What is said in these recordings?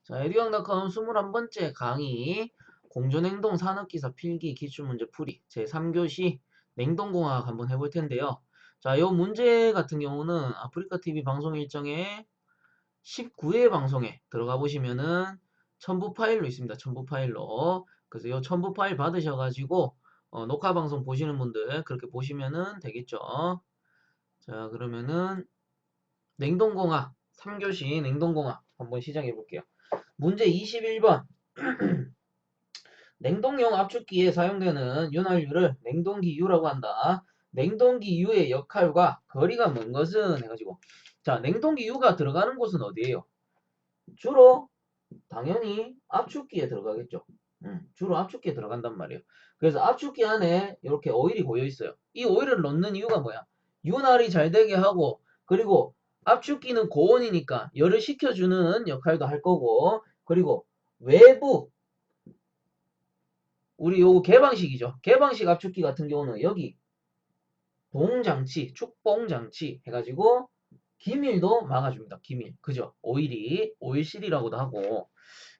자, 에듀앙닷컴 21번째 강의 공조냉동 산업기사 필기 기출문제 풀이 제3교시 냉동공학 한번 해볼 텐데요. 자, 요 문제 같은 경우는 아프리카TV 방송 일정에 19회 방송에 들어가 보시면은 첨부 파일로 있습니다. 첨부 파일로. 그래서 요 첨부 파일 받으셔가지고 녹화 방송 보시는 분들 그렇게 보시면은 되겠죠. 자, 그러면은 냉동공학 3교시 냉동공학 한번 시작해 볼게요. 문제 21번. 냉동용 압축기에 사용되는 윤활유를 냉동기유라고 한다. 냉동기유의 역할과 거리가 먼 것은 해가지고 자, 냉동기유가 들어가는 곳은 어디예요? 주로 당연히 압축기에 들어가겠죠. 주로 압축기에 들어간단 말이에요. 그래서 압축기 안에 이렇게 오일이 고여 있어요. 이 오일을 넣는 이유가 뭐야? 윤활이 잘 되게 하고, 그리고 압축기는 고온이니까 열을 식혀주는 역할도 할 거고, 그리고 외부 우리 요거 개방식이죠. 개방식 압축기 같은 경우는 여기 봉장치, 축봉장치 해가지고 기밀도 막아줍니다. 기밀. 그죠? 오일이, 오일실이라고도 하고.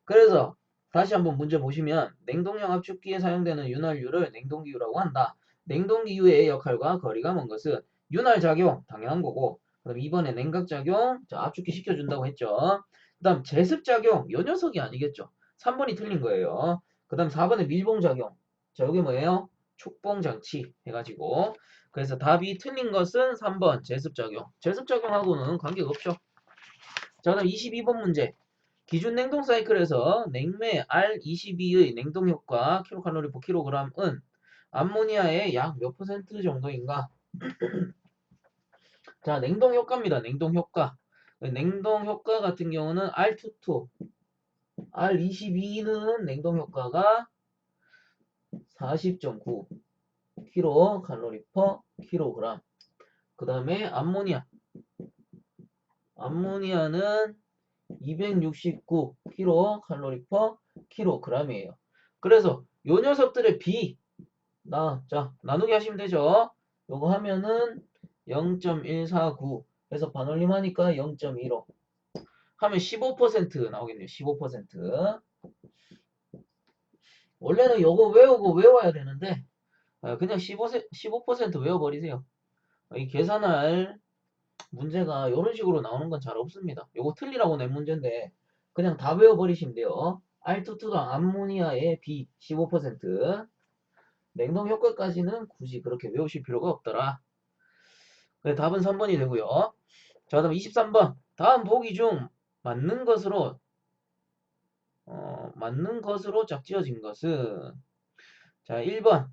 그래서 다시 한번 문제 보시면 냉동용 압축기에 사용되는 윤활유를 냉동기유라고 한다. 냉동기유의 역할과 거리가 먼 것은 윤활작용, 당연한 거고. 그럼 2번에 냉각작용, 자, 압축기 시켜준다고 했죠. 그 다음 제습작용, 요 녀석이 아니겠죠. 3번이 틀린 거예요. 그 다음 4번에 밀봉작용. 자, 여기 뭐예요? 축봉장치 해가지고. 그래서 답이 틀린 것은 3번 제습작용. 제습작용하고는 관계가 없죠. 자, 그다음 22번 문제. 기준 냉동 사이클에서 냉매 R22의 냉동 효과 킬로칼로리 per 킬로그램은 암모니아의 약 몇 퍼센트 정도인가? 자, 냉동 효과입니다. 냉동 효과. 냉동 효과 같은 경우는 R22, R22는 냉동 효과가 40.9 킬로칼로리 per 킬로그램. 그 다음에 암모니아는 269 킬로칼로리 per 킬로그램이에요. 그래서 요 녀석들의 비 자, 나누기 하시면 되죠. 요거 하면은 0.149 해서 반올림 하니까 0.15 하면 15% 나오겠네요. 15%. 원래는 요거 외우고 외워야 되는데 그냥 15% 외워버리세요. 이 계산할 문제가 이런 식으로 나오는 건 잘 없습니다. 요거 틀리라고 낸 문제인데 그냥 다 외워버리시면 돼요. 알투투당 암모니아의 B 15%. 냉동 효과까지는 굳이 그렇게 외우실 필요가 없더라. 그래서 답은 3번이 되고요. 자, 그다음 23번. 다음 보기 중 맞는 것으로 짝지어진 것은 자, 1번.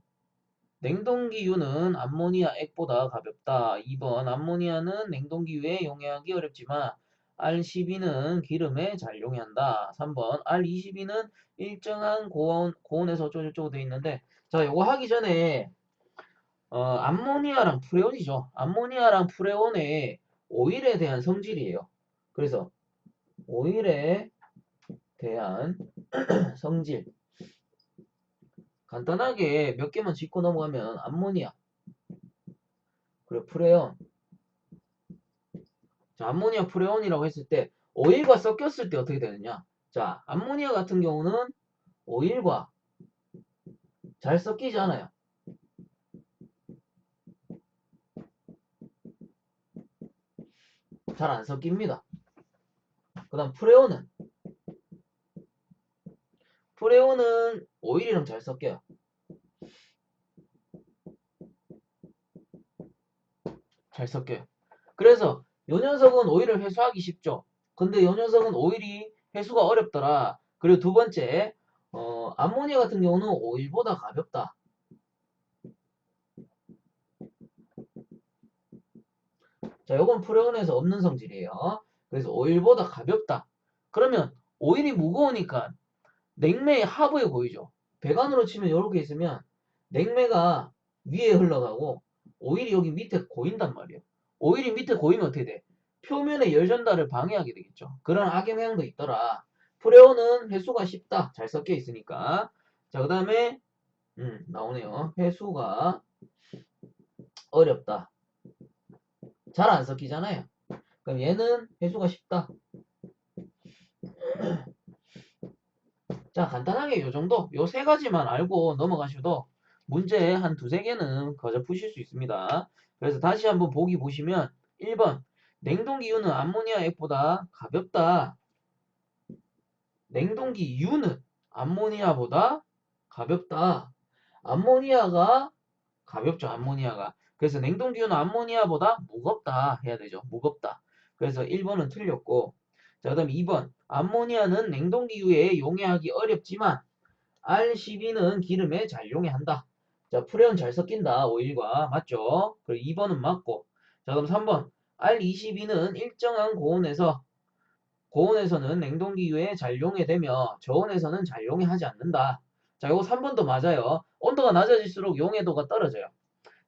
냉동기유는 암모니아 액보다 가볍다. 2번. 암모니아는 냉동기유에 용해하기 어렵지만 R12는 기름에 잘 용해한다. 3번. R22는 일정한 고온에서 어쩌고저쩌고 돼 있는데 자, 요거 하기 전에 암모니아랑 프레온이죠. 암모니아랑 프레온의 오일에 대한 성질이에요. 그래서 오일에 대한 성질 간단하게 몇 개만 짚고 넘어가면 암모니아 그리고 프레온 자, 암모니아 프레온이라고 했을 때 오일과 섞였을 때 어떻게 되느냐 자, 암모니아 같은 경우는 오일과 잘 섞이지 않아요. 잘 안 섞입니다. 그 다음 프레온은 오일이랑 잘 섞여요. 잘 섞여요. 그래서 요 녀석은 오일을 회수하기 쉽죠. 근데 요 녀석은 오일이 회수가 어렵더라. 그리고 두 번째, 암모니아 같은 경우는 오일보다 가볍다. 자, 요건 프레온에서 없는 성질이에요. 그래서 오일보다 가볍다. 그러면 오일이 무거우니까 냉매의 하부에 보이죠. 배관으로 치면 이렇게 있으면 냉매가 위에 흘러가고 오일이 여기 밑에 고인단 말이에요. 오일이 밑에 고이면 어떻게 돼? 표면의 열 전달을 방해하게 되겠죠. 그런 악영향도 있더라. 프레온은 회수가 쉽다. 잘 섞여 있으니까. 자, 그 다음에 나오네요. 회수가 어렵다. 잘 안 섞이잖아요. 그럼 얘는 회수가 쉽다. 자, 간단하게 요 정도, 요 세 가지만 알고 넘어가셔도 문제 한 두세 개는 거저 푸실 수 있습니다. 그래서 다시 한번 보기 보시면 1번 냉동기유는 암모니아 액보다 가볍다. 냉동기유는 암모니아보다 가볍다. 암모니아가 가볍죠, 암모니아가. 그래서 냉동기유는 암모니아보다 무겁다 해야 되죠. 무겁다. 그래서 1번은 틀렸고, 자, 그 다음 2번. 암모니아는 냉동기유에 용해하기 어렵지만 R12는 기름에 잘 용해한다. 자, 프레온 잘 섞인다. 오일과. 맞죠? 그리고 2번은 맞고. 자, 그럼 3번. R22는 일정한 고온에서는 냉동기유에 잘 용해되며 저온에서는 잘 용해하지 않는다. 자, 요거 3번도 맞아요. 온도가 낮아질수록 용해도가 떨어져요.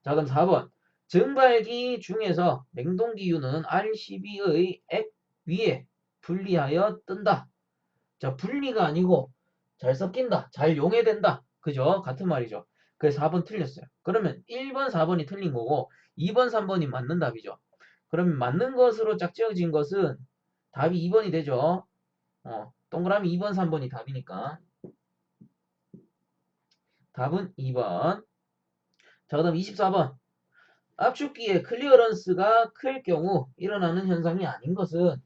자, 그럼 4번. 증발기 중에서 냉동기유는 R12의 액 위에 분리하여 뜬다. 자, 분리가 아니고 잘 섞인다. 잘 용해된다. 그죠? 같은 말이죠. 그래서 4번 틀렸어요. 그러면 1번, 4번이 틀린 거고 2번, 3번이 맞는 답이죠. 그러면 맞는 것으로 짝지어진 것은 답이 2번이 되죠. 동그라미 2번, 3번이 답이니까 답은 2번. 자, 그 다음 24번. 압축기의 클리어런스가 클 경우 일어나는 현상이 아닌 것은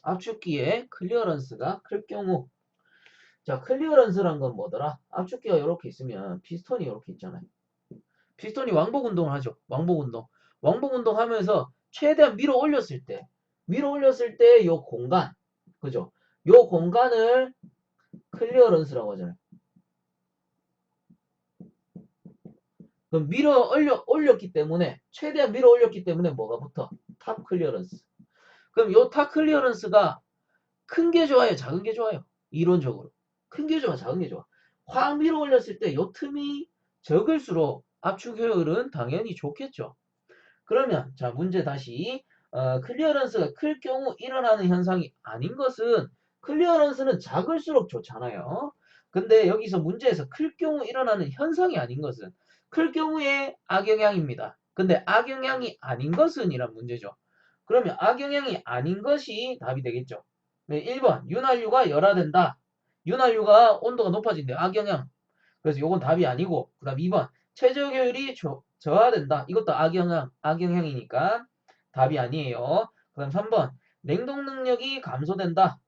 압축기의 클리어런스가 클 경우. 자, 클리어런스란 건 뭐더라? 압축기가 이렇게 있으면 피스톤이 이렇게 있잖아요. 피스톤이 왕복 운동을 하죠. 왕복 운동. 왕복 운동 하면서 최대한 밀어 올렸을 때 요 공간, 그죠? 요 공간을 클리어런스라고 하잖아요. 그럼 올렸기 때문에, 최대한 밀어 올렸기 때문에 뭐가 붙어? 탑 클리어런스. 그럼 요 탑 클리어런스가 큰 게 좋아요? 작은 게 좋아요? 이론적으로. 큰 게 좋아? 작은 게 좋아? 확 밀어 올렸을 때 요 틈이 적을수록 압축 효율은 당연히 좋겠죠. 그러면 자, 문제 다시. 클리어런스가 클 경우 일어나는 현상이 아닌 것은 클리어런스는 작을수록 좋잖아요. 근데 여기서 문제에서 클 경우 일어나는 현상이 아닌 것은 클 경우에 악영향입니다. 근데 악영향이 아닌 것은 이란 문제죠. 그러면 악영향이 아닌 것이 답이 되겠죠. 네, 1번 윤활유가 열화된다. 윤활유가 온도가 높아진대. 악영향. 그래서 요건 답이 아니고 그 다음 2번 최저효율이 저하된다. 이것도 악영향이니까 답이 아니에요. 그 다음 3번 냉동 능력이 감소된다.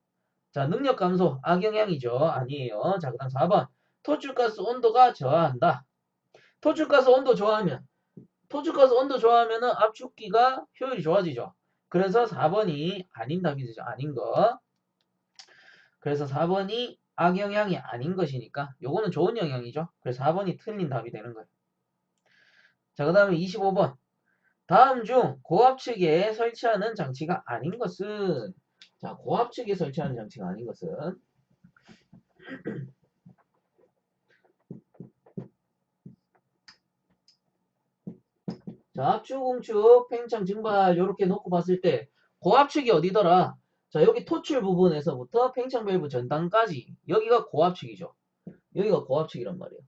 자, 능력 감소 악영향이죠. 아니에요. 자, 그 다음 4번 토출가스 온도가 저하한다. 토출가스 온도 좋아하면은 압축기가 효율이 좋아지죠. 그래서 4번이 아닌 답이 되죠. 아닌 거. 그래서 4번이 악영향이 아닌 것이니까 요거는 좋은 영향이죠. 그래서 4번이 틀린 답이 되는 거예요. 자, 그 다음에 25번. 다음 중 고압측에 설치하는 장치가 아닌 것은, 자, 고압측에 설치하는 장치가 아닌 것은, 자, 압축, 응축, 팽창, 증발 요렇게 놓고 봤을 때 고압측이 어디더라? 자, 여기 토출 부분에서부터 팽창 밸브 전단까지 여기가 고압측이죠. 여기가 고압측이란 말이에요.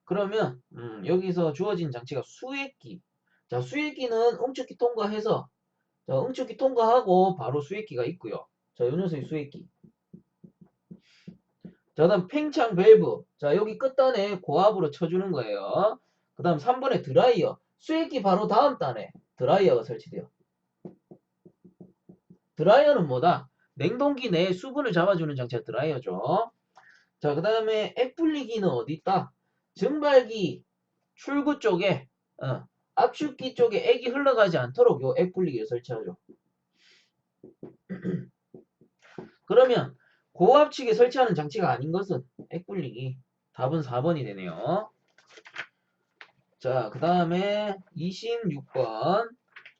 그러면 여기서 주어진 장치가 수액기. 자, 수액기는 응축기 통과해서, 자, 응축기 통과하고 바로 수액기가 있고요. 자, 요 녀석이 수액기. 자, 그다음 팽창 밸브. 자, 여기 끝단에 고압으로 쳐주는 거예요. 그 다음 3번에 드라이어. 수액기 바로 다음 단에 드라이어가 설치돼요. 드라이어는 뭐다? 냉동기 내에 수분을 잡아주는 장치가 드라이어죠. 자, 그 다음에 액분리기는 어디 있다? 증발기 출구 쪽에, 압축기 쪽에 액이 흘러가지 않도록 요 액분리기를 설치하죠. 그러면 고압측에 설치하는 장치가 아닌 것은 액분리기. 답은 4번이 되네요. 자, 그 다음에 26번.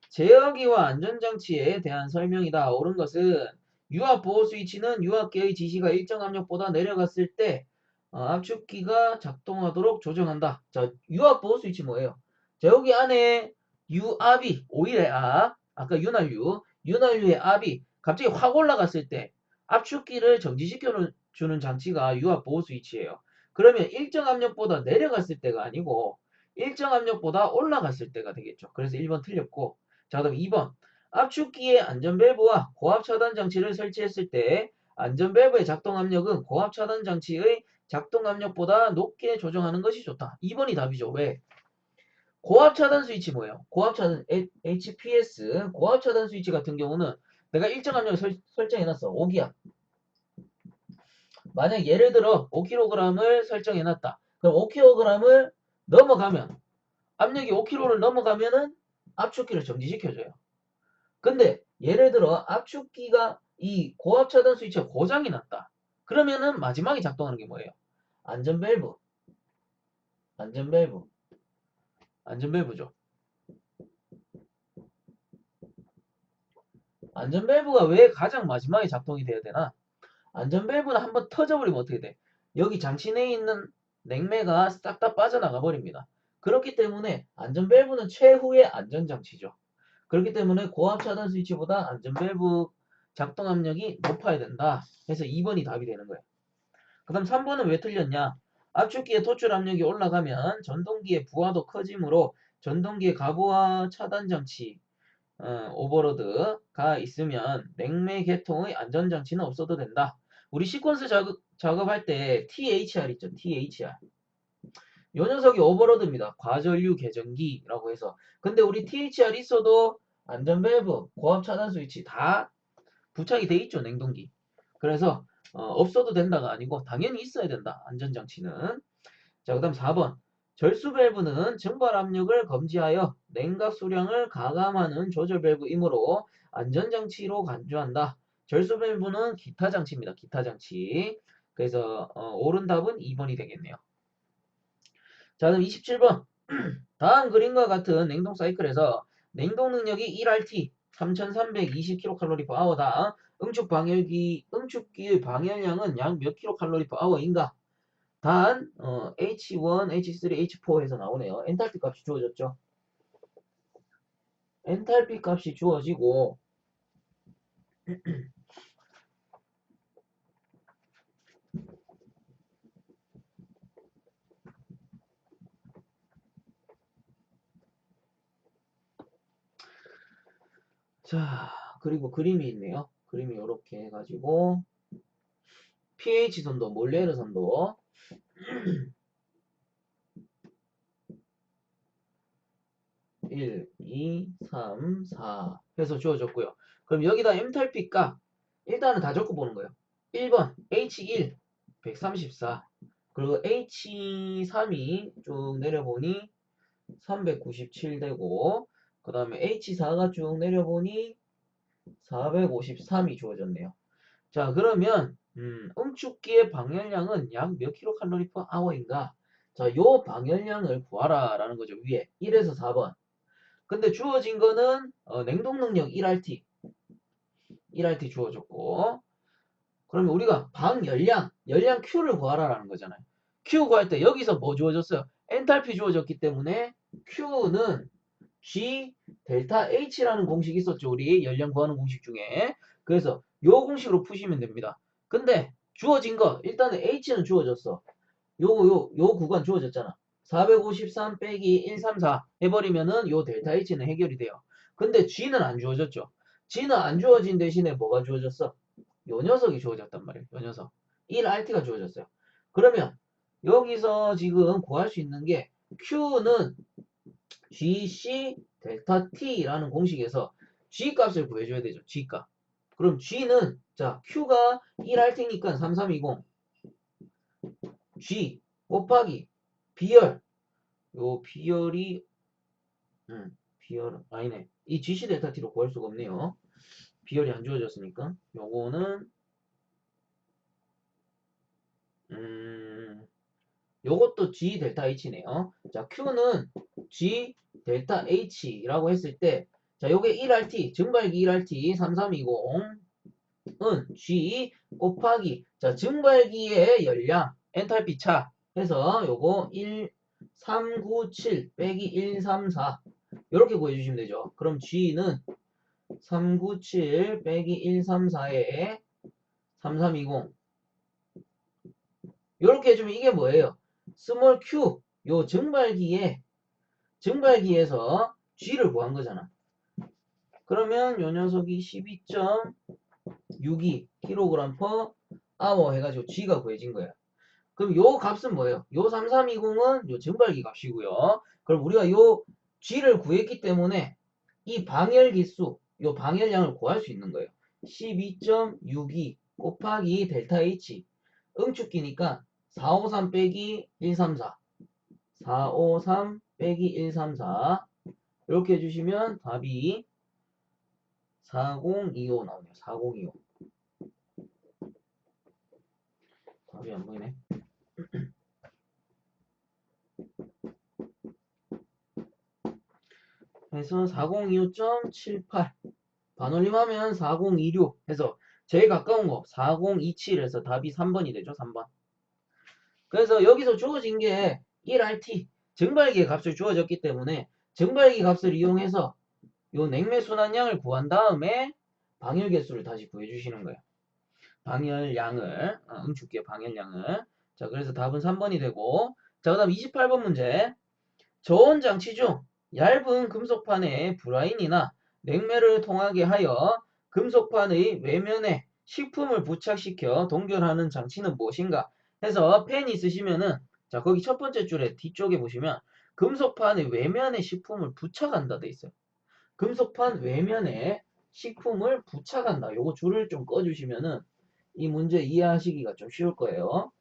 제어기와 안전장치에 대한 설명이다. 옳은 것은 유압보호 스위치는 유압계의 지시가 일정 압력보다 내려갔을 때 압축기가 작동하도록 조정한다. 자, 유압보호 스위치 뭐예요? 자, 여기 안에 유압이, 오일의 압, 아까 윤활유의 압이 갑자기 확 올라갔을 때 압축기를 정지시켜 주는 장치가 유압보호 스위치예요. 그러면 일정 압력보다 내려갔을 때가 아니고 일정 압력보다 올라갔을 때가 되겠죠. 그래서 1번 틀렸고, 자, 그다음 2번. 압축기에 안전밸브와 고압 차단 장치를 설치했을 때 안전밸브의 작동 압력은 고압 차단 장치의 작동 압력보다 높게 조정하는 것이 좋다. 2번이 답이죠. 왜? 고압 차단 스위치 뭐예요? 고압 차단 HPS 고압 차단 스위치 같은 경우는 내가 일정 압력을 설정해놨어. 5기압. 만약 예를 들어 5kg을 설정해놨다. 그럼 5kg을 넘어가면 압력이 5kg를 넘어가면은 압축기를 정지시켜줘요. 근데 예를 들어 압축기가 이 고압 차단 스위치가 고장이 났다. 그러면은 마지막에 작동하는 게 뭐예요? 안전밸브. 안전밸브. 안전밸브죠. 안전밸브가 왜 가장 마지막에 작동이 돼야 되나? 안전밸브는 한번 터져버리면 어떻게 돼? 여기 장치 내에 있는 냉매가 싹 다 빠져나가 버립니다. 그렇기 때문에 안전밸브는 최후의 안전장치죠. 그렇기 때문에 고압 차단 스위치보다 안전밸브 작동 압력이 높아야 된다. 해서 2번이 답이 되는 거예요. 그 다음 3번은 왜 틀렸냐? 압축기의 토출 압력이 올라가면 전동기의 부하도 커지므로 전동기의 가부하 차단 장치 오버로드가 있으면 냉매 계통의 안전장치는 없어도 된다. 우리 시퀀스 작업할 때 THR 있죠. THR. 요 녀석이 오버로드입니다. 과전류 개전기라고 해서. 근데 우리 THR 있어도 안전밸브, 고압 차단 스위치 다 부착이 돼 있죠. 냉동기. 그래서 없어도 된다가 아니고 당연히 있어야 된다. 안전장치는. 자, 그 다음 4번. 절수 밸브는 증발 압력을 검지하여 냉각 수량을 가감하는 조절 밸브이므로 안전장치로 간주한다. 절수 밸브는 기타 장치입니다. 기타 장치. 그래서 옳은 답은 2번이 되겠네요. 자, 그럼 27번. 다음 그림과 같은 냉동 사이클에서 냉동 능력이 1RT 3320kcal/h다. 응축기의 방열량은 약 몇 kcal/h인가? 단 H1, H3, H4 해서 나오네요. 엔탈피 값이 주어졌죠. 엔탈피 값이 주어지고 자, 그리고 그림이 있네요. 그림이 이렇게 해가지고 pH 선도, 몰레르 선도 1, 2, 3, 4 해서 주어졌고요. 그럼 여기다 엔탈피 값 일단은 다 적고 보는 거예요. 1번 H1 134 그리고 H3이 쭉 내려보니 397 되고 그 다음에 H4가 쭉 내려보니 453이 주어졌네요. 자, 그러면 응축기의 방열량은 약 몇 kcal/h인가? 자, 요 방열량을 구하라 라는 거죠. 위에 1에서 4번. 근데 주어진 거는 냉동 능력 1RT 주어졌고 그러면 우리가 열량 Q를 구하라라는 거잖아요. Q 구할 때 여기서 뭐 주어졌어요? 엔탈피 주어졌기 때문에 Q는 G 델타 H라는 공식이 있었죠. 우리 열량 구하는 공식 중에. 그래서 요 공식으로 푸시면 됩니다. 근데 주어진 거 일단은 H는 주어졌어. 요 구간 주어졌잖아. 453 빼기 134 해버리면은 요 델타 H는 해결이 돼요. 근데 G는 안 주어졌죠. G는 안 주어진 대신에 뭐가 주어졌어? 요 녀석이 주어졌단 말이에요. 요 녀석. 1RT가 주어졌어요. 그러면 여기서 지금 구할 수 있는 게 Q는 GC 델타 T라는 공식에서 G 값을 구해줘야 되죠. G 값. 그럼 G는 자 Q가 1RT니까 3320 G 곱하기 비열 요 비열이 비열 아니네. 이 GC 델타 T로 구할 수가 없네요. 비열이 안 주어졌으니까 요거는 요것도 G 델타 H네요. 자, Q는 G 델타 H라고 했을 때, 자, 요게 1RT, 증발기 1RT 3320은 G 곱하기, 자, 증발기의 열량, 엔탈피 차 해서 요거 1397 빼기 134 요렇게 구해주시면 되죠. 그럼 G는 397 빼기 134에 3320 요렇게 해주면 이게 뭐예요? 스몰 q 요 증발기에 증발기에서 G를 구한 거잖아. 그러면 요 녀석이 12.62kg/h 해가지고 G가 구해진 거야. 그럼 요 값은 뭐예요? 요 3320은 요 증발기 값이고요. 그럼 우리가 요 G를 구했기 때문에 이 방열기수, 요 방열량을 구할 수 있는 거예요. 12.62 곱하기 델타 H. 응축기니까 453 빼기 134. 453 빼기 134. 이렇게 해주시면 답이 4025 나오네요. 4025. 답이 안 보이네. 그래서 4025.78 반올림하면 4026 해서 제일 가까운 거 4027에서 답이 3번이 되죠. 3번. 그래서 여기서 주어진 게 1RT 증발기의 값을 주어졌기 때문에 증발기 값을 이용해서 요 냉매 순환량을 구한 다음에 방열 개수를 다시 구해주시는 거예요. 방열량을 응축기의 방열량을. 자, 그래서 답은 3번이 되고, 자, 그 다음 28번 문제. 저온 장치 중 얇은 금속판에 브라인이나 냉매를 통하게 하여 금속판의 외면에 식품을 부착시켜 동결하는 장치는 무엇인가 해서 펜 있으시면은, 자, 거기 첫 번째 줄에 뒤쪽에 보시면 금속판의 외면에 식품을 부착한다 돼 있어요. 금속판 외면에 식품을 부착한다. 요거 줄을 좀 꺼주시면은 이 문제 이해하시기가 좀 쉬울 거예요.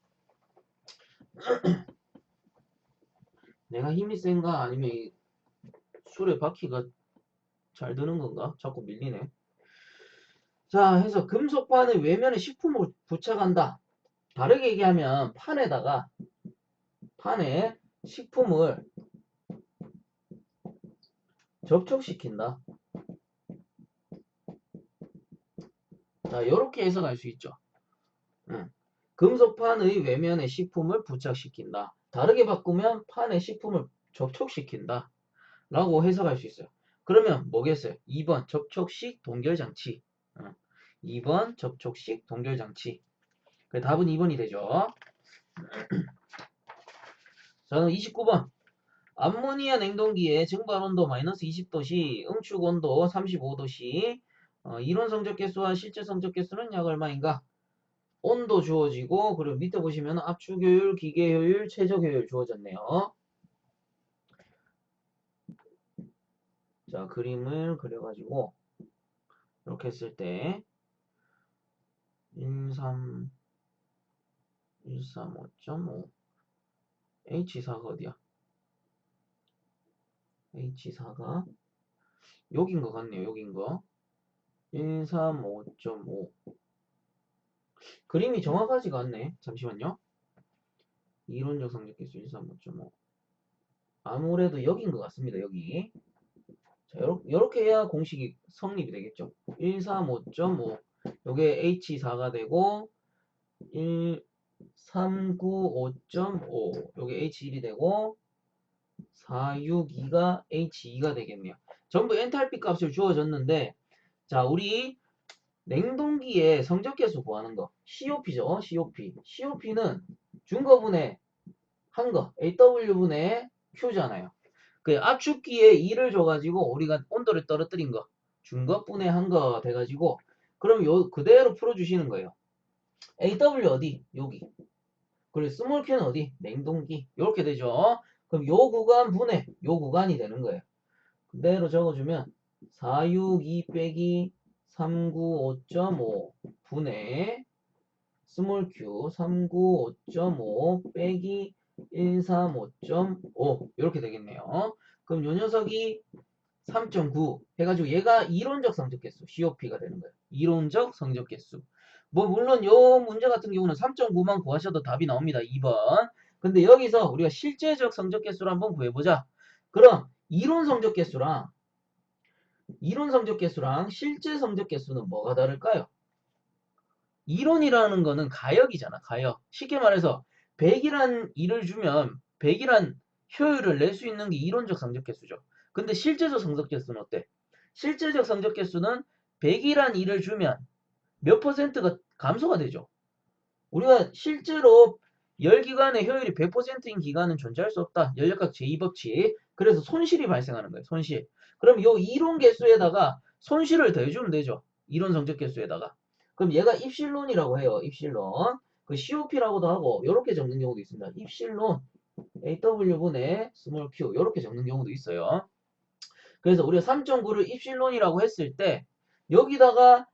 내가 힘이 센가 아니면 이 술에 바퀴가 잘 드는 건가? 자꾸 밀리네. 자, 해서 금속판의 외면에 식품을 부착한다. 다르게 얘기하면 판에 식품을 접촉시킨다. 자, 요렇게 해석할 수 있죠. 금속판의 외면에 식품을 부착시킨다. 다르게 바꾸면 판에 식품을 접촉시킨다. 라고 해석할 수 있어요. 그러면 뭐겠어요? 2번 접촉식 동결장치. 2번 접촉식 동결장치. 답은 2번이 되죠. 자, 그럼 29번. 암모니아 냉동기의 증발온도 마이너스 20도시, 응축온도 35도시, 이론 성적개수와 실제 성적개수는 약 얼마인가? 온도 주어지고, 그리고 밑에 보시면 압축효율, 기계효율, 최적효율 주어졌네요. 자, 그림을 그려가지고 이렇게 했을 때 135.5 H4가 어디야? H4가 여긴 것 같네요. 여긴 거 135.5 그림이 정확하지가 않네. 잠시만요. 이론적 성적개수 135.5 아무래도 여긴 것 같습니다. 여기. 자, 요렇게 해야 공식이 성립이 되겠죠. 135.5 요게 H4가 되고 1395.5 요게 H1이 되고 462가 H2가 되겠네요. 전부 엔탈피 값을 주어졌는데, 자, 우리 냉동기의 성적계수 구하는 거 COP죠. COP. COP는 준거분의 한 거 AW분의 Q잖아요. 그 압축기에 2를 줘가지고 우리가 온도를 떨어뜨린 거 준것분의 한 거 돼가지고 그럼 요 그대로 풀어주시는 거예요. AW 어디? 여기. 그리고 스몰 Q는 어디? 냉동기. 이렇게 되죠. 그럼 요 구간 분의 요 구간이 되는 거예요. 그대로 적어주면 462 빼기 395.5 분의 스몰 q 395.5 빼기 135.5 이렇게 되겠네요. 그럼 요 녀석이 3.9 해가지고 얘가 이론적 성적개수 COP가 되는 거예요. 이론적 성적개수. 뭐 물론 요 문제 같은 경우는 3.9만 구하셔도 답이 나옵니다. 2번. 근데 여기서 우리가 실제적 성적개수를 한번 구해보자. 그럼 이론 성적개수랑 실제 성적개수는 뭐가 다를까요? 이론이라는 거는 가역이잖아. 가역. 쉽게 말해서 100이란 일을 주면 100이란 효율을 낼 수 있는 게 이론적 성적개수죠. 근데 실제적 성적개수는 어때? 실제적 성적개수는 100이란 일을 주면 몇 퍼센트가 감소가 되죠. 우리가 실제로 열기관의 효율이 100%인 기관은 존재할 수 없다. 열역학 제2법칙. 그래서 손실이 발생하는 거예요. 손실. 그럼 요 이론 개수에다가 손실을 더해주면 되죠. 이론 성적 개수에다가. 그럼 얘가 입실론이라고 해요. 입실론. 그 COP라고도 하고 요렇게 적는 경우도 있습니다. 입실론 AW분의 스몰 q 요렇게 적는 경우도 있어요. 그래서 우리가 3.9를 입실론이라고 했을 때 여기다가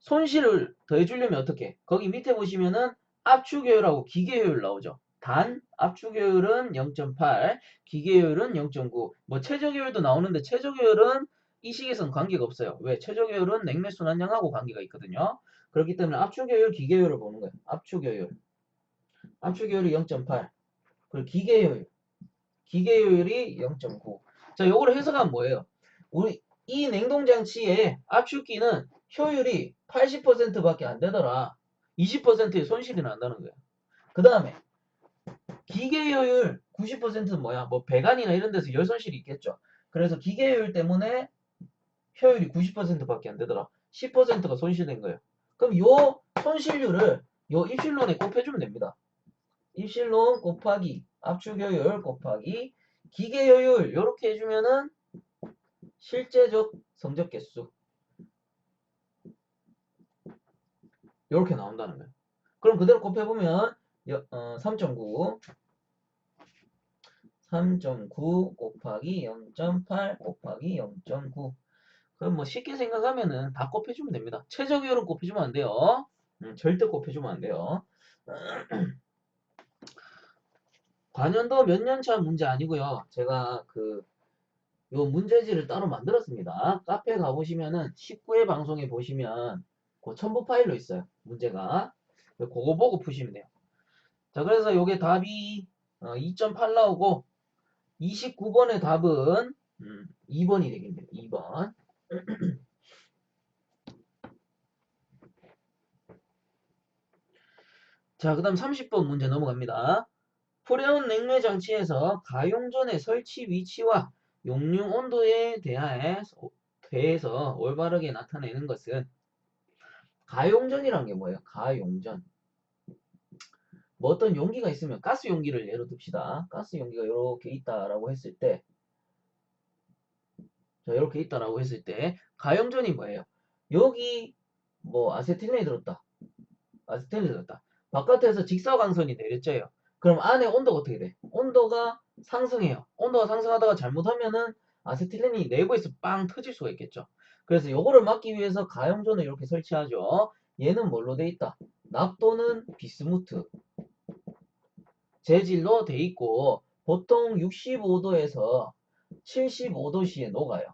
손실을 더해주려면 어떻게? 거기 밑에 보시면은 압축효율하고 기계효율 나오죠. 단 압축효율은 0.8, 기계효율은 0.9. 뭐 최저효율도 나오는데 최저효율은 이 식에서는 관계가 없어요. 왜? 최저효율은 냉매 순환량하고 관계가 있거든요. 그렇기 때문에 압축효율, 기계효율을 보는 거예요. 압축효율. 압축효율이 0.8. 그리고 기계효율이 0.9. 자, 요거를 해석하면 뭐예요? 우리 이 냉동장치의 압축기는 효율이 80%밖에 안 되더라. 20%의 손실이 난다는 거야. 그 다음에 기계효율 90%는 뭐야? 뭐 배관이나 이런 데서 열손실이 있겠죠. 그래서 기계효율 때문에 효율이 90%밖에 안 되더라. 10%가 손실된 거예요. 그럼 요 손실률을 요 입실론에 곱해주면 됩니다. 입실론 곱하기 압축효율 곱하기 기계효율 이렇게 해주면은 실제적 성적 개수 이렇게 나온다는 거예요. 그럼 그대로 곱해보면 3.9 곱하기 0.8 곱하기 0.9 그럼 뭐 쉽게 생각하면은 다 곱해주면 됩니다. 최저효율은 곱해주면 안 돼요. 절대 곱해주면 안 돼요. 관연도 몇 년 차 문제 아니고요. 제가 요 문제지를 따로 만들었습니다. 카페 가보시면은 19회 방송에 보시면 그 첨부 파일로 있어요. 문제가. 그거 보고 푸시면 돼요. 자, 그래서 요게 답이 2.8 나오고 29번의 답은 2번이 되겠네요. 2번. 자, 그 다음 30번 문제 넘어갑니다. 프레온 냉매 장치에서 가용전의 설치 위치와 용융 온도에 대해서 올바르게 나타내는 것은 가용전이란 게 뭐예요? 가용전. 뭐 어떤 용기가 있으면 가스 용기를 예로 듭시다. 가스 용기가 이렇게 있다라고 했을 때, 자, 이렇게 있다라고 했을 때, 가용전이 뭐예요? 여기 뭐 아세틸렌이 들었다. 아세틸렌이 들었다. 바깥에서 직사광선이 내려져요. 그럼 안에 온도가 어떻게 돼? 온도가 상승해요. 온도가 상승하다가 잘못하면은 아세틸렌이 내부에서 빵 터질 수가 있겠죠. 그래서 요거를 막기 위해서 가용전을 이렇게 설치하죠. 얘는 뭘로 돼 있다? 납도는 비스무트. 재질로 돼 있고 보통 65도에서 75도씨에 녹아요.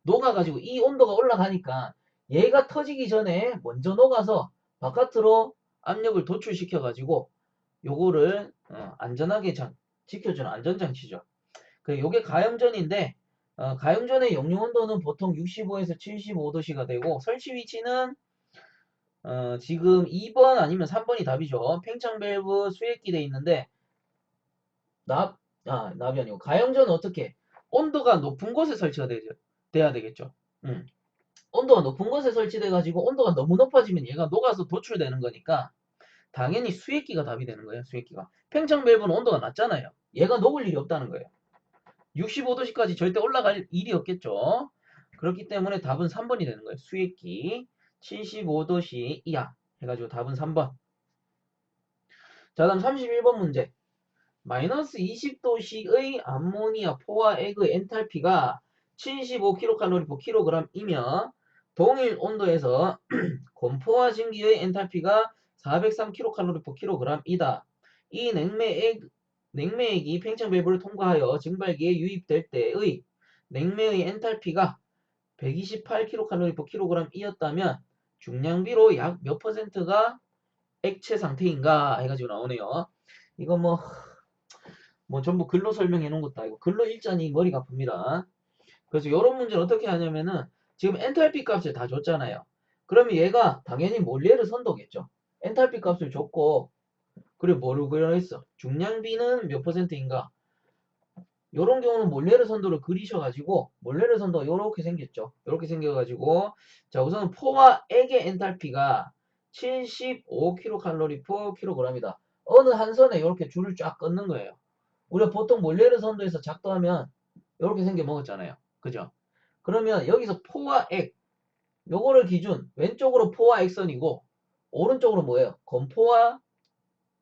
녹아가지고 이 온도가 올라가니까 얘가 터지기 전에 먼저 녹아서 바깥으로 압력을 도출시켜가지고 요거를 안전하게 지켜주는 안전장치죠. 요게 가용전인데 가용전의 용융 온도는 보통 65에서 75도씨가 되고 설치 위치는 지금 2번 아니면 3번이 답이죠. 팽창 밸브 수액기 돼 있는데 납이 아니고 가용전은 어떻게? 온도가 높은 곳에 설치가 돼야 되겠죠. 온도가 높은 곳에 설치돼 가지고 온도가 너무 높아지면 얘가 녹아서 도출되는 거니까 당연히 수액기가 답이 되는 거예요. 수액기가. 팽창 밸브는 온도가 낮잖아요. 얘가 녹을 일이 없다는 거예요. 65도씨까지 절대 올라갈 일이 없겠죠. 그렇기 때문에 답은 3번이 되는 거예요. 수액기 75도씨 이하 해가지고 답은 3번. 자, 다음 31번 문제. 마이너스 20도씨의 암모니아 포화액의 엔탈피가 75kcal/kg이며 동일 온도에서 곰포화 증기의 엔탈피가 403kcal/kg이다. 이 냉매액이 팽창 밸브를 통과하여 증발기에 유입될 때의 냉매의 엔탈피가 128kcal/kg이었다면 중량비로 약 몇 퍼센트가 액체 상태인가 해가지고 나오네요. 이거 뭐 전부 글로 설명해 놓은 것도 아니고 글로 읽자니 머리가 아픕니다. 그래서 이런 문제는 어떻게 하냐면은 지금 엔탈피 값을 다 줬잖아요. 그러면 얘가 당연히 몰리에르 선도겠죠. 엔탈피 값을 줬고 그리고 뭐를 그려냈어? 중량비는 몇 퍼센트인가? 요런 경우는 몰리에르 선도를 그리셔가지고 몰리에르 선도가 요렇게 생겼죠. 요렇게 생겨가지고 자 우선 포와 액의 엔탈피가 75kcal/kg이다. 어느 한 선에 이렇게 줄을 쫙 끊는 거예요. 우리가 보통 몰리에르 선도에서 작도하면 이렇게 생겨 먹었잖아요. 그죠? 그러면 여기서 포와 액, 요거를 기준 왼쪽으로 포와 액선이고 오른쪽으로 뭐예요? 건포와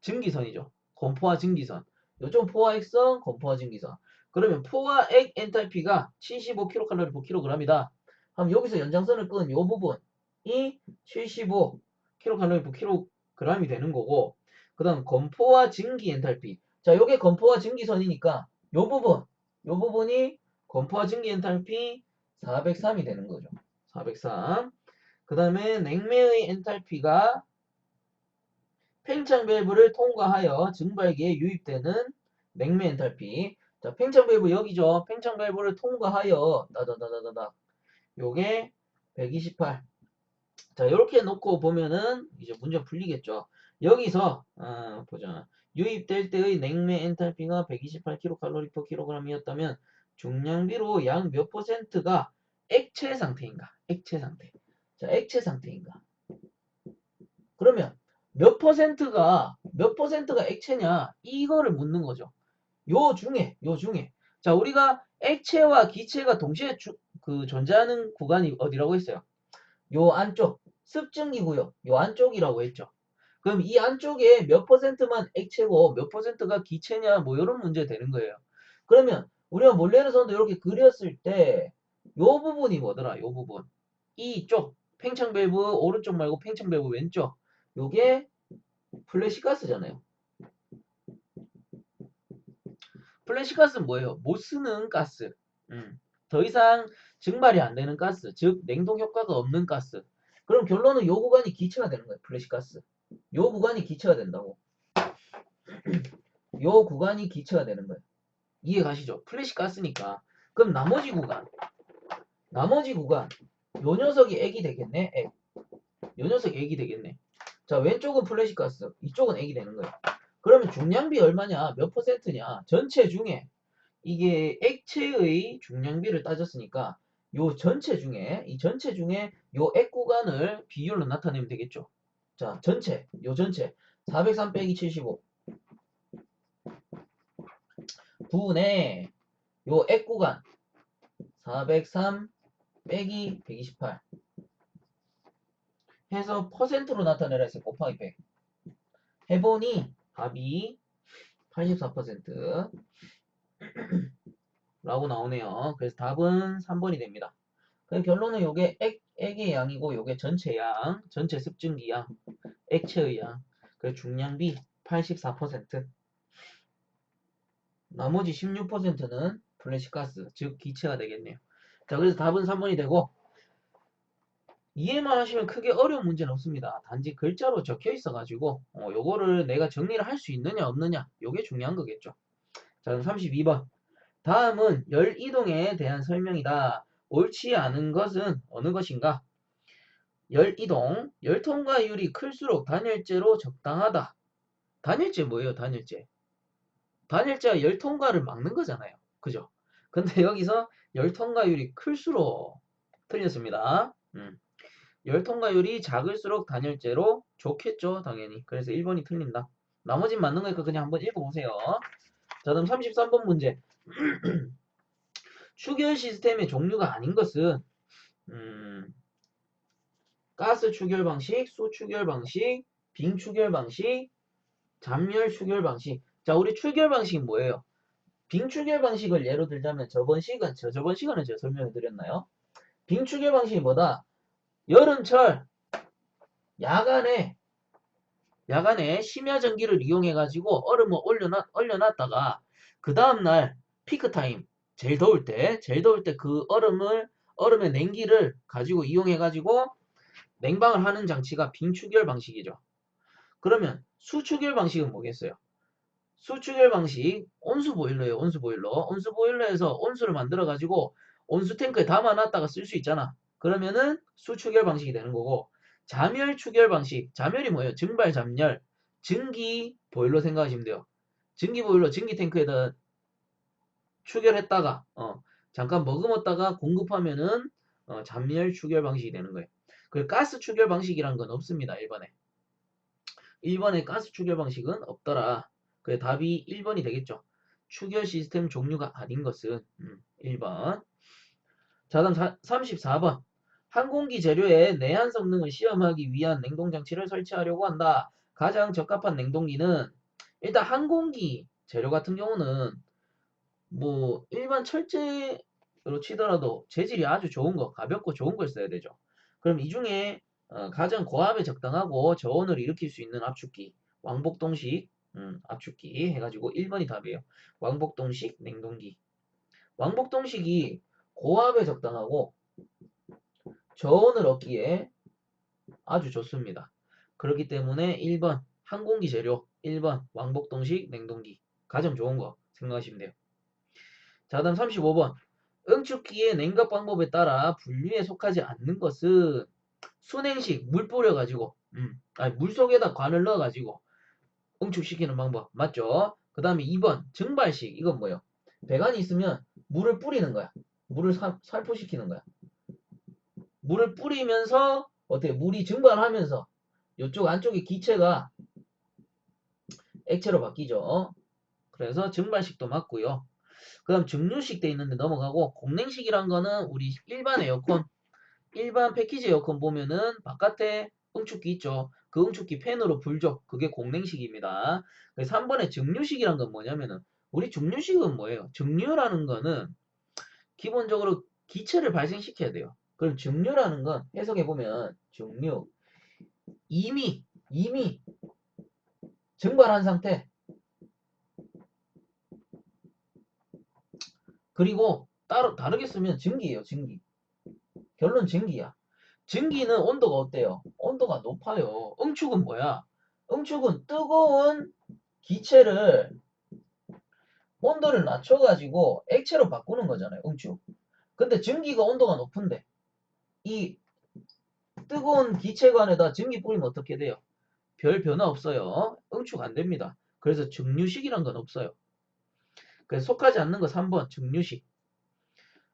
증기선이죠. 건포와 증기선. 요쪽 포와 액선, 건포와 증기선. 그러면 포와 액 엔탈피가 75kcal/kg이다. 그럼 여기서 연장선을 끈 요 부분이 75kcal/kg이 되는 거고, 그 다음 건포와 증기 엔탈피. 자, 요게 건포와 증기선이니까 요 부분이 건포와 증기 엔탈피 403이 되는 거죠. 403. 그 다음에 냉매의 엔탈피가 팽창 밸브를 통과하여 증발기에 유입되는 냉매 엔탈피. 자, 팽창 밸브 여기죠. 팽창 밸브를 통과하여 따다다다다다. 요게 128. 자, 이렇게 놓고 보면은 이제 문제 풀리겠죠. 여기서 보자. 유입될 때의 냉매 엔탈피가 128kcal/kg이었다면 중량비로 약 몇 %가 액체 상태인가? 액체 상태. 자, 액체 상태인가? 그러면 몇 퍼센트가 액체냐? 이거를 묻는 거죠. 요 중에. 자, 우리가 액체와 기체가 동시에 존재하는 구간이 어디라고 했어요? 요 안쪽, 습증기구요. 요 안쪽이라고 했죠. 그럼 이 안쪽에 몇 퍼센트만 액체고 몇 퍼센트가 기체냐? 뭐 이런 문제 되는 거예요. 그러면 우리가 몰레르선도 이렇게 그렸을 때 요 부분이 뭐더라? 요 부분. 이쪽 팽창 밸브 오른쪽 말고 팽창 밸브 왼쪽. 요게 플래시가스잖아요. 플래시가스는 뭐예요? 못 쓰는 가스. 더 이상 증발이 안 되는 가스. 즉 냉동 효과가 없는 가스. 그럼 결론은 요 구간이 기체가 되는 거예요. 플래시가스. 요 구간이 기체가 된다고. 요 구간이 기체가 되는 거예요. 이해 가시죠? 플래시가스니까. 그럼 나머지 구간. 요 녀석이 액이 되겠네. 액. 요 녀석 액이 되겠네. 자, 왼쪽은 플래시가스. 이쪽은 액이 되는 거예요. 그러면 중량비 얼마냐? 몇 퍼센트냐? 전체 중에 이게 액체의 중량비를 따졌으니까 이 전체 중에 요 액 구간을 비율로 나타내면 되겠죠. 자, 요 전체 403 빼기 75 분의 요 액 구간 403 빼기 128 해서 퍼센트로 나타내라 해서 곱하기 100 해보니 답이 84% 라고 나오네요. 그래서 답은 3번이 됩니다. 그 결론은 요게 액의 양이고 요게 전체 양, 전체 습증기 양, 액체의 양. 그 중량비 84%. 나머지 16%는 플래시가스, 즉 기체가 되겠네요. 자, 그래서 답은 3번이 되고 이해만 하시면 크게 어려운 문제는 없습니다. 단지 글자로 적혀 있어가지고 요거를 내가 정리를 할 수 있느냐 없느냐 요게 중요한 거겠죠. 자, 그럼 32번. 다음은 열 이동에 대한 설명이다. 옳지 않은 것은 어느 것인가? 열 이동, 열 통과율이 클수록 단열재로 적당하다. 단열재 뭐예요? 단열재. 단열재가 열 통과를 막는 거잖아요. 그죠? 근데 여기서 열 통과율이 클수록 틀렸습니다. 열 통과율이 작을수록 단열재로 좋겠죠, 당연히. 그래서 1번이 틀린다. 나머진 맞는 거니까 그냥 한번 읽어보세요. 자, 그럼 33번 문제. 추결 시스템의 종류가 아닌 것은 가스 추결 방식, 수 추결 방식, 빙 추결 방식, 잠열 추결 방식. 자, 우리 추결 방식이 뭐예요? 빙 추결 방식을 예로 들자면 저번 시간에 제가 설명해 드렸나요? 빙 추결 방식이 뭐다? 여름철 야간에 심야 전기를 이용해 가지고 얼음을 얼려놨다가 그 다음날 피크 타임 제일 더울 때 그 얼음의 냉기를 가지고 이용해 가지고 냉방을 하는 장치가 빙추결 방식이죠. 그러면 수추결 방식은 뭐겠어요? 수추결 방식 온수보일러예요. 온수보일러에서 온수를 만들어 가지고 온수 탱크에 담아놨다가 쓸 수 있잖아. 그러면은 수추결 방식이 되는 거고, 잠열 추결 방식. 잠열이 뭐예요? 증발 잠열. 증기 보일러 생각하시면 돼요. 증기 보일러, 증기 탱크에다 추결했다가 잠깐 머금었다가 공급하면은 잠열 추결 방식이 되는 거예요. 그 가스 추결 방식이란 건 없습니다. 1번에 가스 추결 방식은 없더라. 그래 답이 1번이 되겠죠. 추결 시스템 종류가 아닌 것은 1번. 자, 다음 34번. 항공기 재료의 내한 성능을 시험하기 위한 냉동장치를 설치하려고 한다. 가장 적합한 냉동기는 일단 항공기 재료 같은 경우는 뭐 일반 철제로 치더라도 재질이 아주 좋은 거, 가볍고 좋은 걸 써야 되죠. 그럼 이 중에 가장 고압에 적당하고 저온을 일으킬 수 있는 압축기, 왕복동식 압축기 해가지고 1번이 답이에요. 왕복동식 냉동기. 왕복동식이 고압에 적당하고 저온을 얻기에 아주 좋습니다. 그렇기 때문에 1번 항공기 재료, 1번 왕복동식 냉동기 가장 좋은 거 생각하시면 돼요. 자, 다음 35번. 응축기의 냉각 방법에 따라 분류에 속하지 않는 것은 순행식 물 뿌려가지고 아니 물 속에다 관을 넣어가지고 응축시키는 방법 맞죠? 그 다음에 2번 증발식 이건 뭐예요? 배관이 있으면 물을 뿌리는 거야. 물을 살포시키는 거야. 물을 뿌리면서 어떻게 물이 증발하면서 이쪽 안쪽에 기체가 액체로 바뀌죠. 그래서 증발식도 맞고요. 그 다음 증류식 돼 있는데 넘어가고 공냉식이란 거는 우리 일반 에어컨 일반 패키지 에어컨 보면은 바깥에 응축기 있죠. 그 응축기 팬으로 불죠. 그게 공냉식입니다. 그래서 3번에 증류식이란 건 뭐냐면은 우리 증류식은 뭐예요? 증류라는 거는 기본적으로 기체를 발생시켜야 돼요. 그럼 증류라는 건 해석해 보면 증류 이미 증발한 상태 그리고 따로 다르게 쓰면 증기예요. 증기. 결론 증기야. 증기는 온도가 어때요? 온도가 높아요. 응축은 뭐야? 응축은 뜨거운 기체를 온도를 낮춰가지고 액체로 바꾸는 거잖아요. 응축. 근데 증기가 온도가 높은데 이 뜨거운 기체관에다 증기 뿌리면 어떻게 돼요? 별 변화 없어요. 응축 안 됩니다. 그래서 증류식이란 건 없어요. 그래서 속하지 않는 거 3번 증류식.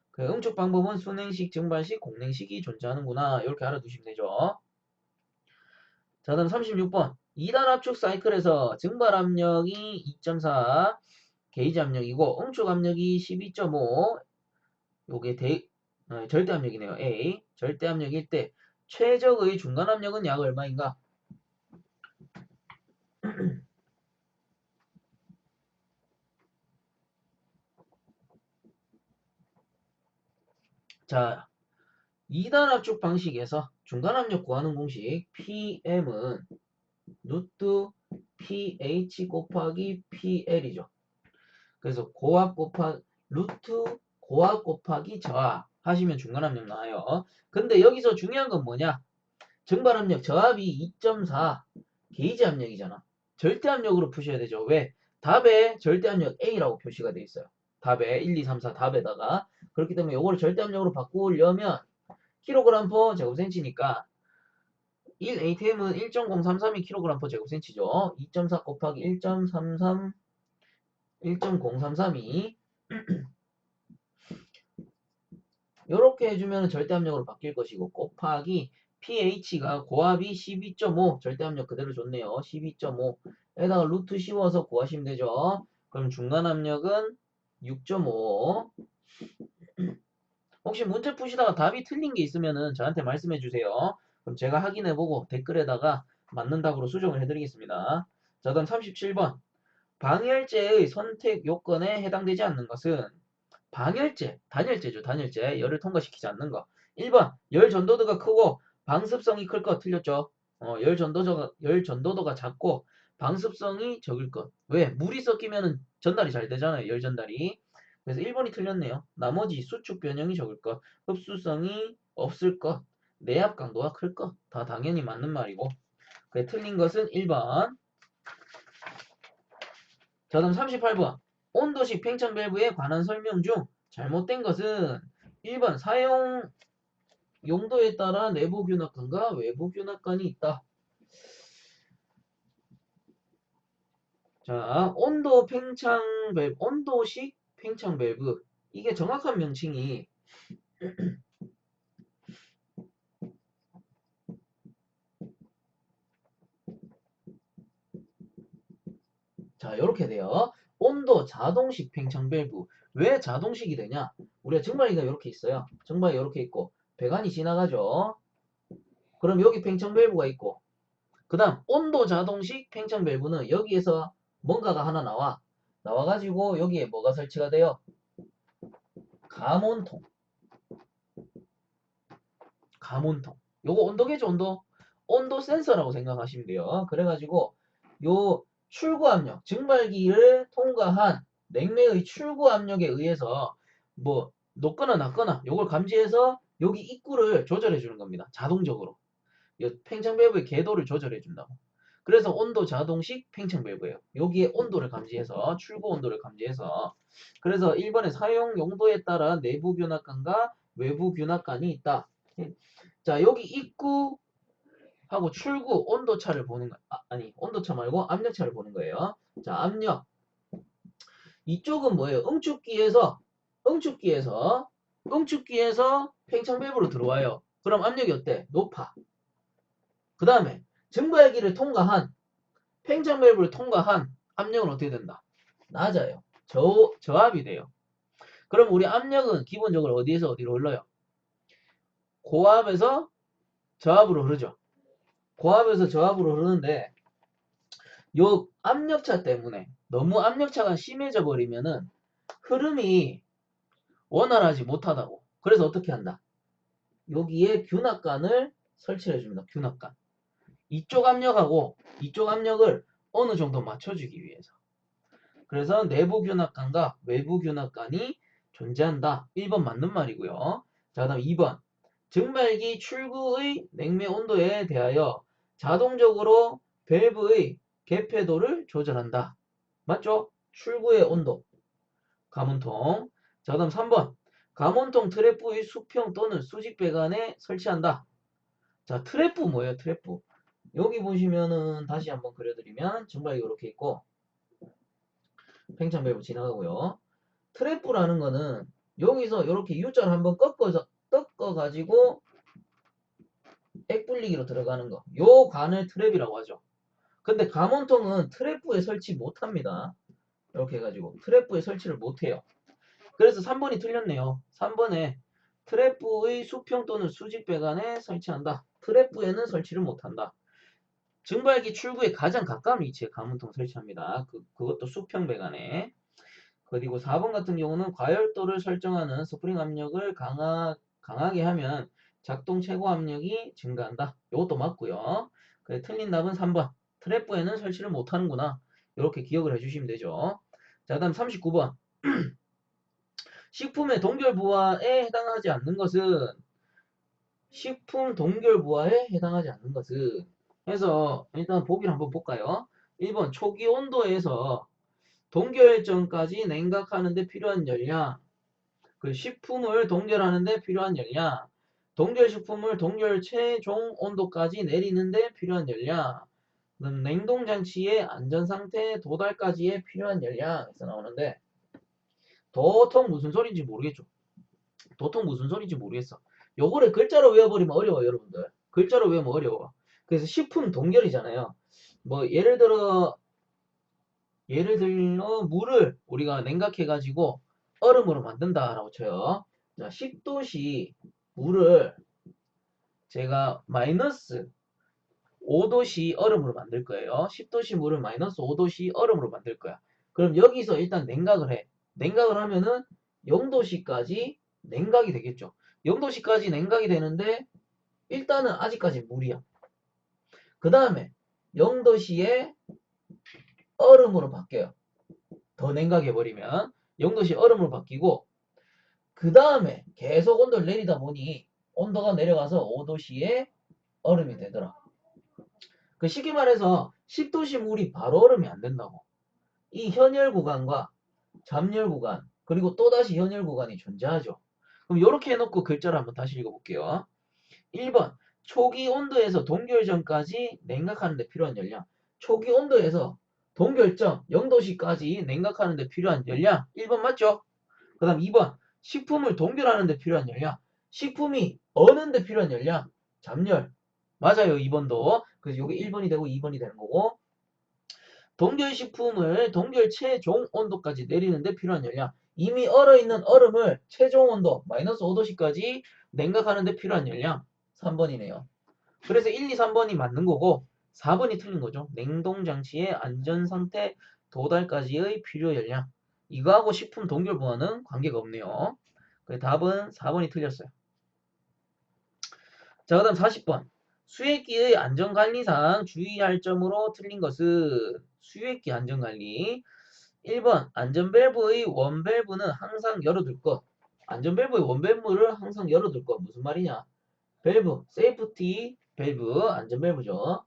그 응축 방법은 순행식, 증발식, 공냉식이 존재하는구나. 이렇게 알아두시면 되죠. 자, 다음 36번. 2단 압축 사이클에서 증발 압력이 2.4 게이지 압력이고 응축 압력이 12.5 요게 절대 압력이네요. A. 절대 압력일 때 최적의 중간 압력은 약 얼마인가? 자, 2단 압축 방식에서 중간 압력 구하는 공식 PM은 루트 pH 곱하기 PL이죠. 그래서 고압 곱하기 저압 하시면 중간 압력 나와요. 근데 여기서 중요한 건 뭐냐? 증발 압력 저압이 2.4 게이지 압력이잖아. 절대 압력으로 푸셔야 되죠. 왜? 답에 절대 압력 A라고 표시가 돼 있어요. 답에 1, 2, 3, 4 답에다가 그렇기 때문에 이거를 절대 압력으로 바꾸려면 kg per 제곱센치니까 1ATM은 1.0332 kg per 제곱센치죠. 2.4 곱하기 1.33 1.0332 이렇게 해주면 절대압력으로 바뀔 것이고 곱하기 pH가 고압이 12.5 절대압력 그대로 줬네요. 12.5에다가 루트 씌워서 구하시면 되죠. 그럼 중간압력은 6.5. 혹시 문제 푸시다가 답이 틀린 게 있으면 저한테 말씀해 주세요. 그럼 제가 확인해보고 댓글에다가 맞는 답으로 수정을 해드리겠습니다. 자, 다음 37번. 방열제의 선택 요건에 해당되지 않는 것은 방열재, 단열재죠, 단열재. 열을 통과시키지 않는 거. 1번, 열 전도도가 크고 방습성이 클 것. 틀렸죠? 열 전도도가 작고 방습성이 적을 것. 왜? 물이 섞이면 전달이 잘 되잖아요, 열 전달이. 그래서 1번이 틀렸네요. 나머지 수축 변형이 적을 것, 흡수성이 없을 것, 내압 강도가 클 것. 다 당연히 맞는 말이고. 그래, 틀린 것은 1번. 자, 다음 38번. 온도식 팽창 밸브에 관한 설명 중 잘못된 것은 1번 사용 용도에 따라 내부 균합관과 외부 균합관이 있다. 자, 온도식 팽창 밸브. 이게 정확한 명칭이 자, 이렇게 돼요. 온도 자동식 팽창 밸브. 왜 자동식이 되냐? 우리가 증발기가 이렇게 있어요. 증발기가 이렇게 있고 배관이 지나가죠. 그럼 여기 팽창 밸브가 있고 그 다음 온도 자동식 팽창 밸브는 여기에서 뭔가가 하나 나와가지고 여기에 뭐가 설치가 돼요? 감온통. 감온통. 요거 온도계죠, 온도. 온도 센서라고 생각하시면 돼요. 그래가지고 요 출구 압력, 증발기를 통과한 냉매의 출구 압력에 의해서 뭐 높거나 낮거나 요걸 감지해서 여기 입구를 조절해 주는 겁니다. 자동적으로. 요 팽창 밸브의 궤도를 조절해 준다고. 그래서 온도 자동식 팽창 밸브예요. 여기에 온도를 감지해서 출구 온도를 감지해서 그래서 1번의 사용 용도에 따라 내부 균합관과 외부 균합관이 있다. 자, 여기 입구하고 출구 온도차를 보는 거 아니, 온도차 말고 압력차를 보는 거예요. 자, 압력. 이쪽은 뭐예요? 응축기에서 팽창 밸브로 들어와요. 그럼 압력이 어때? 높아. 그 다음에 증발기를 통과한 팽창 밸브를 통과한 압력은 어떻게 된다? 낮아요. 저압이 돼요. 그럼 우리 압력은 기본적으로 어디에서 어디로 흘러요? 고압에서 저압으로 흐르죠. 고압에서 저압으로 흐르는데 요 압력차 때문에 너무 압력차가 심해져 버리면은 흐름이 원활하지 못하다고. 그래서 어떻게 한다? 여기에 균합관을 설치해 줍니다. 균합관. 이쪽 압력하고 이쪽 압력을 어느 정도 맞춰주기 위해서. 그래서 내부 균합관과 외부 균합관이 존재한다. 1번 맞는 말이고요. 자, 그다음 2번. 증발기 출구의 냉매 온도에 대하여 자동적으로 밸브의 개폐도를 조절한다. 맞죠? 출구의 온도. 가문통. 자, 그다음 3번. 가문통 트랩부의 수평 또는 수직 배관에 설치한다. 자, 트랩부 뭐예요? 트랩부. 여기 보시면은 다시 한번 그려드리면 증발기 이렇게 있고 팽창 밸브 지나가고요. 트랩부라는 거는 여기서 이렇게 U자를 한번 꺾어가지고 액불리기로 들어가는 거. 요 관을 트랩이라고 하죠. 근데 감원통은 트랩부에 설치 못합니다. 이렇게 해가지고 트랩부에 설치를 못해요. 그래서 3번이 틀렸네요. 3번에 트랩부의 수평 또는 수직 배관에 설치한다. 트랩부에는 설치를 못한다. 증발기 출구에 가장 가까운 위치에 감원통 설치합니다. 그것도 수평 배관에. 그리고 4번 같은 경우는 과열도를 설정하는 스프링 압력을 강하게 하면 작동 최고 압력이 증가한다. 이것도 맞고요. 그래, 틀린 답은 3번. 트랩부에는 설치를 못하는구나. 이렇게 기억을 해주시면 되죠. 자, 다음 39번. 식품의 동결부하에 해당하지 않는 것은 식품 동결부하에 해당하지 않는 것은 해서 일단 보기를 한번 볼까요? 1번 초기 온도에서 동결점까지 냉각하는 데 필요한 열량, 그 식품을 동결하는 데 필요한 열량, 동결식품을 동결 최종 온도까지 내리는 데 필요한 열량, 냉동장치의 안전상태 도달까지의 필요한 열량에서 나오는데 도통 무슨 소리인지 모르겠죠. 도통 무슨 소리인지 모르겠어. 요거를 글자로 외워버리면 어려워요, 여러분들. 글자로 외우면 어려워. 그래서 식품 동결이잖아요. 뭐 예를 들어 물을 우리가 냉각해가지고 얼음으로 만든다라고 쳐요. 자, 10도씨 물을 제가 마이너스 5도씨 얼음으로 만들 거예요. 10도씨 물을 마이너스 5도씨 얼음으로 만들 거야. 그럼 여기서 일단 냉각을 해. 냉각을 하면은 0도씨까지 냉각이 되겠죠. 0도씨까지 냉각이 되는데 일단은 아직까지 물이야. 그 다음에 0도씨에 얼음으로 바뀌어요. 더 냉각해버리면 0도씨 얼음으로 바뀌고 그 다음에 계속 온도를 내리다 보니 온도가 내려가서 5도씨에 얼음이 되더라. 그 쉽게 말해서 10도씨 물이 바로 얼음이 안 된다고. 이 현열 구간과 잠열 구간 그리고 또다시 현열 구간이 존재하죠. 그럼 이렇게 해놓고 글자를 한번 다시 읽어볼게요. 1번 초기 온도에서 동결점까지 냉각하는 데 필요한 열량. 초기 온도에서 동결점 0도씨까지 냉각하는 데 필요한 열량. 1번 맞죠? 그 다음 2번 식품을 동결하는 데 필요한 열량. 식품이 어는 데 필요한 열량. 잠열. 맞아요. 2번도. 그래서 이게 1번이 되고 2번이 되는 거고. 동결식품을 동결 최종 온도까지 내리는데 필요한 열량. 이미 얼어있는 얼음을 최종 온도 마이너스 5도씨까지 냉각하는 데 필요한 열량. 3번이네요. 그래서 1, 2, 3번이 맞는 거고 4번이 틀린 거죠. 냉동장치의 안전상태 도달까지의 필요 열량. 이거하고 식품 동결 보안은 관계가 없네요. 그래서 답은 4번이 틀렸어요. 자, 그 다음 40번. 수액기의 안전관리상 주의할 점으로 틀린 것은 수액기 안전관리. 1번 안전밸브의 원밸브는 항상 열어둘 것. 안전밸브의 원밸브를 항상 열어둘 것. 무슨 말이냐? 밸브, 세이프티 밸브, 안전밸브죠.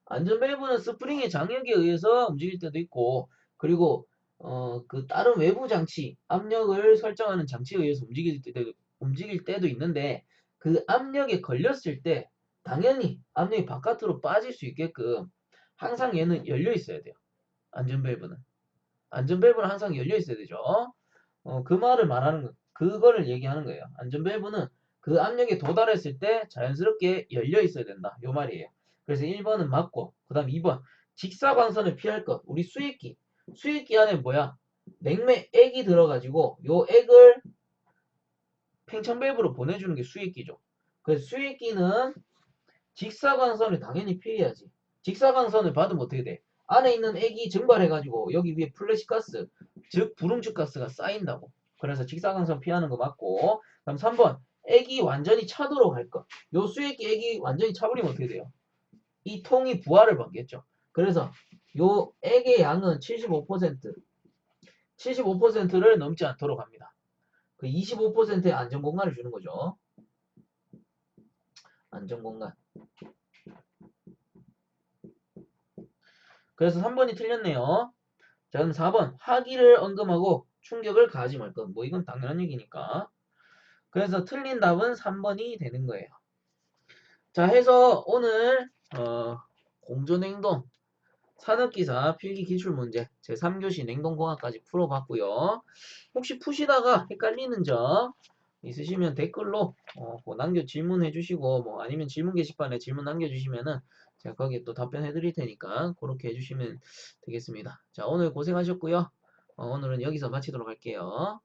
안전밸브는 스프링의 장력에 의해서 움직일 때도 있고, 그리고 그 다른 외부 장치, 압력을 설정하는 장치에 의해서 움직일 때도 있는데, 그 압력에 걸렸을 때 당연히 압력이 바깥으로 빠질 수 있게끔 항상 얘는 열려 있어야 돼요. 안전밸브는. 안전밸브는 항상 열려 있어야 되죠. 그 말을 말하는 거, 그거를 얘기하는 거예요. 안전밸브는 그 압력에 도달했을 때 자연스럽게 열려 있어야 된다. 요 말이에요. 그래서 1번은 맞고, 그 다음 2번. 직사광선을 피할 것. 우리 수액기. 수액기 안에 뭐야? 냉매 액이 들어가지고 요 액을 팽창밸브로 보내주는 게 수액기죠. 그래서 수액기는 직사광선을 당연히 피해야지. 직사광선을 받으면 어떻게 돼? 안에 있는 액이 증발해가지고 여기 위에 플래시가스, 즉 불응축가스가 쌓인다고. 그래서 직사광선 피하는 거 맞고. 그럼 3번. 액이 완전히 차도록 할 것. 요 수액기 액이 완전히 차버리면 어떻게 돼요? 이 통이 부하를 받겠죠. 그래서 요 액의 양은 75%, 75%를 넘지 않도록 합니다. 그 25%의 안전공간을 주는 거죠. 안전공간. 그래서 3번이 틀렸네요. 자, 그럼 4번. 하기를 언금하고 충격을 가하지 말 것. 뭐 이건 당연한 얘기니까. 그래서 틀린 답은 3번이 되는 거예요. 자, 해서 오늘 공조냉동 산업기사 필기 기출문제 제3교시 냉동공학까지 풀어봤고요. 혹시 푸시다가 헷갈리는 점 있으시면 댓글로 뭐 질문해 주시고, 뭐 아니면 질문 게시판에 질문 남겨주시면은 제가 거기에 또 답변해 드릴 테니까 그렇게 해주시면 되겠습니다. 자, 오늘 고생하셨고요. 오늘은 여기서 마치도록 할게요.